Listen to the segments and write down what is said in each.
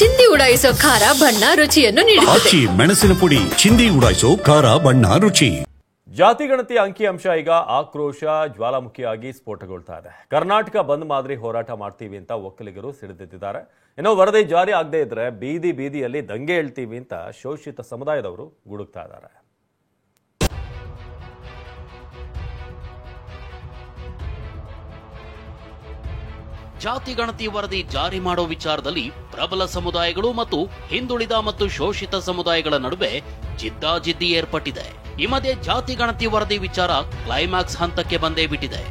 ಚಿಂದಿ ಉಡಾಯಿಸೋ ಖಾರ ಬಣ್ಣ ರುಚಿಯನ್ನು ನೀಡುತ್ತದೆ. ಮೆಣಸಿನ ಪುಡಿ ಚಿಂದಿ ಉಡಾಯಿಸೋ ಖಾರ ಬಣ್ಣ ರುಚಿ. ಜಾತಿಗಣತಿ ಅಂಕಿಅಂಶ ಈಗ ಆಕ್ರೋಶ ಜ್ವಾಲಾಮುಖಿಯಾಗಿ ಸ್ಫೋಟಗೊಳ್ತಾ ಇದೆ. ಕರ್ನಾಟಕ ಬಂದ್ ಮಾದರಿ ಹೋರಾಟ ಮಾಡ್ತೀವಿ ಅಂತ ಒಕ್ಕಲಿಗರು ಸಿಡಿದೆದ್ದಿದ್ದಾರೆ. ಇನ್ನು ವರದಿ ಜಾರಿ ಆಗದೇ ಇದ್ರೆ ಬೀದಿಯಲ್ಲಿ ದಂಗೆ ಹೇಳ್ತೀವಿ ಅಂತ ಶೋಷಿತ ಸಮುದಾಯದವರು ಗುಡುಕ್ತಾ ಇದ್ದಾರೆ. ಜಾತಿ ಗಣತಿ ವರದಿ ಜಾರಿ ಮಾಡೋ ವಿಚಾರದಲ್ಲಿ ಪ್ರಬಲ ಸಮುದಾಯಗಳು ಮತ್ತು ಹಿಂದುಳಿದ ಮತ್ತು ಶೋಷಿತ ಸಮುದಾಯಗಳ ನಡುವೆ ಜಿದ್ದಾಜಿದ್ದಿ ಏರ್ಪಟ್ಟಿದೆ. ಈ ಮಧ್ಯೆ ಜಾತಿ ಗಣತಿ ವರದಿ ವಿಚಾರ ಕ್ಲೈಮ್ಯಾಕ್ಸ್ ಹಂತಕ್ಕೆ ಬಂದೇ ಬಿಟ್ಟಿದೆ.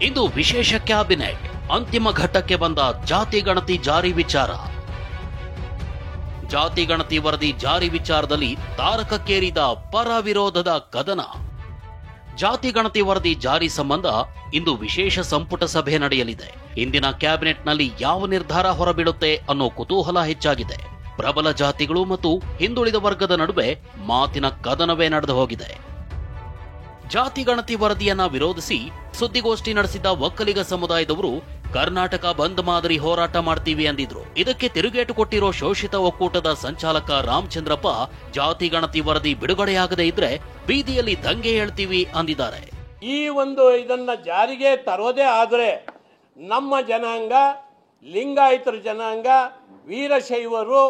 ಇಂದು ವಿಶೇಷ ಕ್ಯಾಬಿನೆಟ್ ಅಂತಿಮ ಘಟ್ಟಕ್ಕೆ ಬಂದ ಜಾತಿ ಗಣತಿ ಜಾರಿ ವಿಚಾರ. ಜಾತಿ ಗಣತಿ ವರದಿ ಜಾರಿ ವಿಚಾರದಲ್ಲಿ ತಾರಕಕ್ಕೇರಿದ ಪರ ವಿರೋಧದ ಕದನ. ಜಾತಿ ಗಣತಿ ವರದಿ ಜಾರಿ ಸಂಬಂಧ ಇಂದು ವಿಶೇಷ ಸಂಪುಟ ಸಭೆ ನಡೆಯಲಿದೆ. ಇಂದಿನ ಕ್ಯಾಬಿನೆಟ್ನಲ್ಲಿ ಯಾವ ನಿರ್ಧಾರ ಹೊರಬೀಳುತ್ತೆ ಅನ್ನೋ ಕುತೂಹಲ ಹೆಚ್ಚಾಗಿದೆ. ಪ್ರಬಲ ಜಾತಿಗಳು ಮತ್ತು ಹಿಂದುಳಿದ ವರ್ಗದ ನಡುವೆ ಮಾತಿನ ಕದನವೇ ನಡೆದು ಹೋಗಿದೆ. ಜಾತಿ ಗಣತಿ ವರದಿಯನ್ನ ವಿರೋಧಿಸಿ ಸುದ್ದಿಗೋಷ್ಠಿ ನಡೆಸಿದ ಒಕ್ಕಲಿಗ ಸಮುದಾಯದವರು ಕರ್ನಾಟಕ ಬಂದ್ ಮಾದರಿ ಹೋರಾಟ ಮಾಡ್ತೀವಿ ಅಂದಿದ್ರು. ಇದಕ್ಕೆ ತಿರುಗೇಟು ಕೊಟ್ಟಿರೋ ಶೋಷಿತ ಒಕ್ಕೂಟದ ಸಂಚಾಲಕ ರಾಮಚಂದ್ರಪ್ಪ ಜಾತಿ ಗಣತಿ ವರದಿ ಬಿಡುಗಡೆಯಾಗದೇ ಇದ್ರೆ ಬೀದಿಯಲ್ಲಿ ದಂಗೆ ಹೇಳ್ತೀವಿ ಅಂದಿದ್ದಾರೆ. ಈ ಇದನ್ನ ಜಾರಿಗೆ ತರೋದೇ ಆದ್ರೆ ನಮ್ಮ ಜನಾಂಗ, ಲಿಂಗಾಯತರ ಜನಾಂಗ, ವೀರಶೈವರು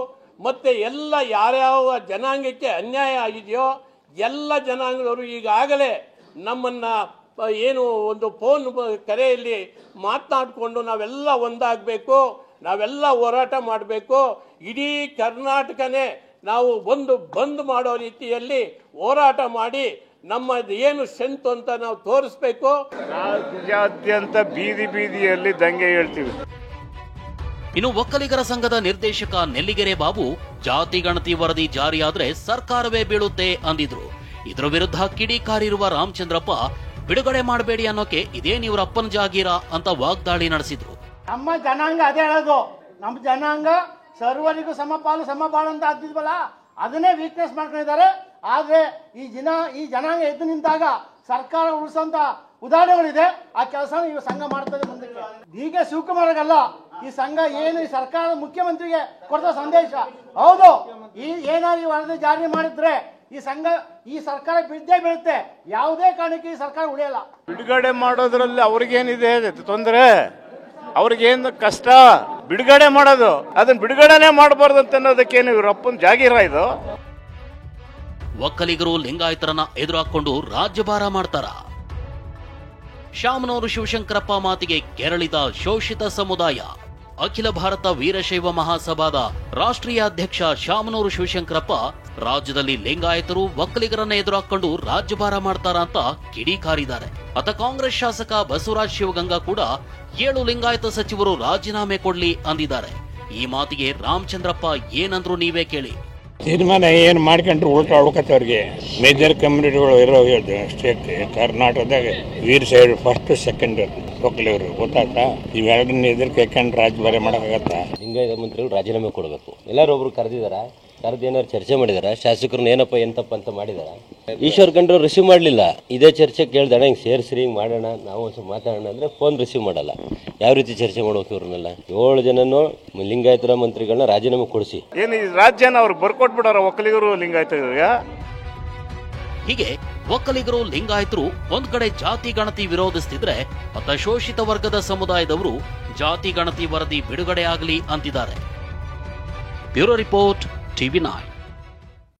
ಮತ್ತೆ ಎಲ್ಲ ಯಾರ್ಯಾವ ಜನಾಂಗಕ್ಕೆ ಅನ್ಯಾಯ ಆಗಿದೆಯೋ ಎಲ್ಲ ಜನಾಂಗದವರು ಈಗಾಗಲೇ ನಮ್ಮನ್ನ ಏನು ಫೋನ್ ಕರೆಯಲ್ಲಿ ಮಾತನಾಡಿಕೊಂಡು ನಾವೆಲ್ಲ ಒಂದಾಗಬೇಕು, ನಾವೆಲ್ಲ ಹೋರಾಟ ಮಾಡಬೇಕು, ಇಡೀ ಕರ್ನಾಟಕನೇ ನಾವು ಬಂದ್ ಮಾಡೋ ರೀತಿಯಲ್ಲಿ ಹೋರಾಟ ಮಾಡಿ ನಮ್ಮದು ಏನು ಸ್ಟ್ರೆಂತ್ ಅಂತ ನಾವು ತೋರಿಸ್ಬೇಕು. ರಾಜ್ಯಾದ್ಯಂತ ಬೀದಿಯಲ್ಲಿ ದಂಗೆ ಹೇಳ್ತೀವಿ. ಇನ್ನು ಒಕ್ಕಲಿಗರ ಸಂಘದ ನಿರ್ದೇಶಕ ನೆಲ್ಲಿಗೆರೆ ಬಾಬು ಜಾತಿ ಗಣತಿ ವರದಿ ಜಾರಿಯಾದ್ರೆ ಸರ್ಕಾರವೇ ಬೀಳುತ್ತೆ ಅಂದಿದ್ರು. ಇದರ ವಿರುದ್ಧ ಕಿಡಿಕಾರಿರುವ ರಾಮಚಂದ್ರಪ್ಪ ಬಿಡುಗಡೆ ಮಾಡಬೇಡಿ ಅನ್ನೋಕೆ ಇದೇನ್ ಇವ್ರ ಅಪ್ಪನ ಜಾಗೀರ ಅಂತ ವಾಗ್ದಾಳಿ ನಡೆಸಿದ್ರು. ನಮ್ಮ ಜನಾಂಗ ಅದೇ ಹೇಳೋದು, ನಮ್ಮ ಜನಾಂಗ ಸರ್ವರಿಗೂ ಸಮಪಾಲು ಸಮಬಾಳು ಅಂತ ಆಗ್ತಿದ್ವಲ್ಲ, ಅದನ್ನೇ ವೀಕ್ನೆಸ್ ಮಾಡ್ಕೊಂಡಿದ್ದಾರೆ. ಆದ್ರೆ ಈ ಜನಾಂಗ ಎದ್ದು ನಿಂತಾಗ ಸರ್ಕಾರ ಉಳಿಸೋಂತ ಉದಾಹರಣೆಗಳಿದೆ. ಆ ಕೆಲಸ ಈ ಸಂಘ ಮಾಡ್ತದೆ ಮುಂದಕ್ಕೆ. ಹೀಗೆ ಶಿವಕುಮಾರ್ಗಲ್ಲ, ಈ ಸಂಘ ಏನು ಈ ಸರ್ಕಾರ ಮುಖ್ಯಮಂತ್ರಿಗೆ ಕೊಡ್ತ ಸಂದೇಶ ಹೌದು. ಏನಾದ್ರು ಈ ವರದಿ ಜಾರಿ ಮಾಡಿದ್ರೆ ಈ ಸರ್ಕಾರ ಬಿದ್ದೇ ಬೀಳುತ್ತೆ. ಯಾವುದೇ ಕಾರಣಕ್ಕೆ ಈ ಸರ್ಕಾರ ಉಳಿಯಲ್ಲ. ಬಿಡುಗಡೆ ಮಾಡೋದ್ರಲ್ಲಿ ಅವ್ರಿಗೇನಿದೆ ತೊಂದರೆ, ಅವ್ರಿಗೇನು ಕಷ್ಟ ಬಿಡುಗಡೆ ಮಾಡೋದು, ಅದನ್ನ ಬಿಡುಗಡೆನೆ ಮಾಡಬಾರ್ದು ಅಂತ ಅನ್ನೋದಕ್ಕೇನು ಇವರಪ್ಪನ ಜಾಗೀರ ಇದು? ಒಕ್ಕಲಿಗರು ಲಿಂಗಾಯತರನ್ನ ಎದುರಾಕೊಂಡು ರಾಜ್ಯಭಾರ ಮಾಡ್ತಾರ? ಶಾಮನೂರು ಶಿವಶಂಕರಪ್ಪ ಮಾತಿಗೆ ಕೆರಳಿದ ಶೋಷಿತ ಸಮುದಾಯ. ಅಖಿಲ ಭಾರತ ವೀರಶೈವ ಮಹಾಸಭಾದ ರಾಷ್ಟ್ರೀಯ ಅಧ್ಯಕ್ಷ ಶಾಮನೂರು ಶಿವಶಂಕರಪ್ಪ ರಾಜ್ಯದಲ್ಲಿ ಲಿಂಗಾಯತರು ಒಕ್ಕಲಿಗರನ್ನ ಎದುರಾಕೊಂಡು ರಾಜ್ಯಭಾರ ಮಾಡ್ತಾರ ಅಂತ ಕಿಡಿಕಾರಿದ್ದಾರೆ. ಅತ ಕಾಂಗ್ರೆಸ್ ಶಾಸಕ ಬಸವರಾಜ್ ಶಿವಗಂಗಾ ಕೂಡ 7 ಲಿಂಗಾಯತ ಸಚಿವರು ರಾಜೀನಾಮೆ ಕೊಡ್ಲಿ ಅಂದಿದ್ದಾರೆ. ಈ ಮಾತಿಗೆ ರಾಮಚಂದ್ರಪ್ಪ ಏನಂದ್ರು ನೀವೇ ಕೇಳಿ. ತೀರ್ಮಾನ ಏನು ಮಾಡ್ಕೊಂಡ್ರು ಉಲ್ಟಾ ಹುಡುಕತ್ತವ್ರಿಗೆ ಮೇಜರ್ ಕಮ್ಯುನಿಟಿಗಳು ಇರೋ ಸ್ಟೇಟ್ ಕರ್ನಾಟಕದಾಗ ವೀರಶೈವ ಫಸ್ಟ್ ಸೆಕೆಂಡ್ ಒಕ್ಕಲಿಗರು ಗೊತ್ತಾಗ್ತಾ ಇವೆರಡನ್ನ ಎದುರು ಕೇಳ್ಕೊಂಡು ರಾಜ್ಯಭಾರ ಮಾಡೋಕ್ಕಾಗತ್ತಾ? ಲಿಂಗಾಯತ ಮಂತ್ರಿಗಳು ರಾಜೀನಾಮೆ ಕೊಡಬೇಕು. ಎಲ್ಲರೂ ಒಬ್ರು ಕರೆದಿದಾರ, ಕರೆದು ಏನಾದ್ರು ಚರ್ಚೆ ಮಾಡಿದಾರ? ಶಾಸಕರನ್ನ ಏನಪ್ಪ ಎಂತಪ್ಪ ಅಂತ ಮಾಡಿದಾರ? ಈಶ್ವರ್ ಖಂಡ್ರು ರಿಸೀವ್ ಮಾಡಲಿಲ್ಲ. ಇದೇ ಚರ್ಚೆ ಕೇಳ್ದಾಣ, ಹಿಂಗೆ ಸೇರಿಸ್ರಿ, ಹಿಂಗೆ ಮಾಡೋಣ, ನಾವು ಒಂದು ಮಾತಾಡೋಣ ಅಂದ್ರೆ ಫೋನ್ ರಿಸೀವ್ ಮಾಡಲ್ಲ. ಯಾವ ರೀತಿ ಚರ್ಚೆ ಮಾಡ್ಬೇಕು ಇವ್ರನ್ನೆಲ್ಲ? 7 ಜನನು ಲಿಂಗಾಯತರ ಮಂತ್ರಿಗಳನ್ನ ರಾಜೀನಾಮೆ ಕೊಡಿಸಿ ಏನು ಈ ರಾಜ್ಯನ ಅವ್ರು ಬರ್ಕೊಟ್ಬಿಡಾರ ಒಕ್ಕಲಿಗರು ಲಿಂಗಾಯತರಿಗೆ. ಹೀಗೆ ಒಕ್ಕಲಿಗರು ಲಿಂಗಾಯತರು ಒಂದ್ ಕಡೆ ಜಾತಿ ಗಣತಿ ವಿರೋಧಿಸ್ತಿದ್ರೆ, ಅತ ಶೋಷಿತ ವರ್ಗದ ಸಮುದಾಯದವರು ಜಾತಿ ಗಣತಿ ವರದಿ ಬಿಡುಗಡೆ ಆಗಲಿ ಅಂತಿದ್ದಾರೆ. Bureau report, TV9.